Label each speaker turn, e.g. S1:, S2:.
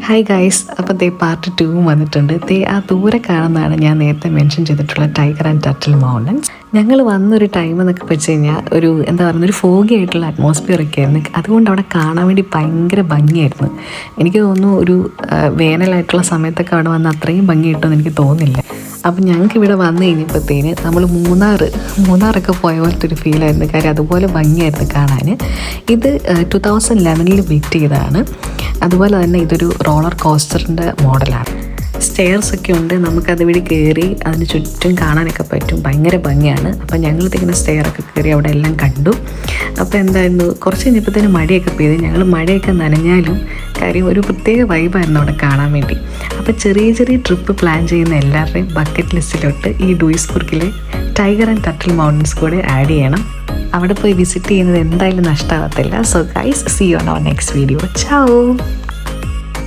S1: Hi guys, അപ്പോൾ part 2 വന്നിട്ടുണ്ട്. ആ ദൂരെ കാണുന്നതാണ് ഞാൻ നേരത്തെ മെൻഷൻ ചെയ്തിട്ടുള്ള ടൈഗർ ആൻഡ് ടർട്ടിൽ മൗണ്ടൻസ്. ഞങ്ങൾ വന്നൊരു ടൈം എന്നൊക്കെ വെച്ച് കഴിഞ്ഞാൽ ഒരു ഒരു ഫോഗി ആയിട്ടുള്ള അറ്റ്മോസ്ഫിയർ ഒക്കെ ആയിരുന്നു. അതുകൊണ്ട് അവിടെ കാണാൻ വേണ്ടി ഭയങ്കര ഭംഗിയായിരുന്നു. എനിക്ക് തോന്നുന്നു ഒരു വേനലായിട്ടുള്ള സമയത്തൊക്കെ അവിടെ വന്ന് അത്രയും ഭംഗി കിട്ടുമെന്ന് എനിക്ക് തോന്നുന്നില്ല. അപ്പം ഞങ്ങൾക്ക് ഇവിടെ വന്നു കഴിഞ്ഞപ്പോഴത്തേന് നമ്മൾ മൂന്നാറൊക്കെ പോയ പോലത്തെ ഒരു ഫീലായിരുന്നു. കാര്യം അതുപോലെ ഭംഗിയായിരുന്നു കാണാൻ. ഇത് 2011 ബിൽറ്റ് ചെയ്തതാണ്. അതുപോലെ തന്നെ ഇതൊരു റോളർ കോസ്റ്ററിൻ്റെ മോഡലാണ്. സ്റ്റെയർസൊക്കെ ഉണ്ട്, നമുക്കത് വഴി കയറി അതിന് ചുറ്റും കാണാനൊക്കെ പറ്റും. ഭയങ്കര ഭംഗിയാണ്. അപ്പം ഞങ്ങളിതിങ്ങനെ സ്റ്റെയറൊക്കെ കയറി അവിടെ എല്ലാം കണ്ടു. അപ്പോൾ എന്തായിരുന്നു, കുറച്ച് കഴിഞ്ഞപ്പോഴത്തേന് മഴയൊക്കെ പെയ്ത്. ഞങ്ങൾ മഴയൊക്കെ നനഞ്ഞാലും കാര്യം ഒരു പ്രത്യേക വൈബായിരുന്നു അവിടെ കാണാൻ വേണ്ടി. അപ്പോൾ ചെറിയ ചെറിയ ട്രിപ്പ് പ്ലാൻ ചെയ്യുന്ന എല്ലാവരുടെയും ബക്കറ്റ് ലിസ്റ്റിലോട്ട് ഈ ഡൂയിസ്ബർഗിലെ ടൈഗർ ആൻഡ് ടർട്ടിൽ മൗണ്ടൻസ് കൂടെ ആഡ് ചെയ്യണം. അവിടെ പോയി വിസിറ്റ് ചെയ്യുന്നത് എന്തായാലും നഷ്ടമാകത്തില്ല. So guys, see you on our next video. ചൗ.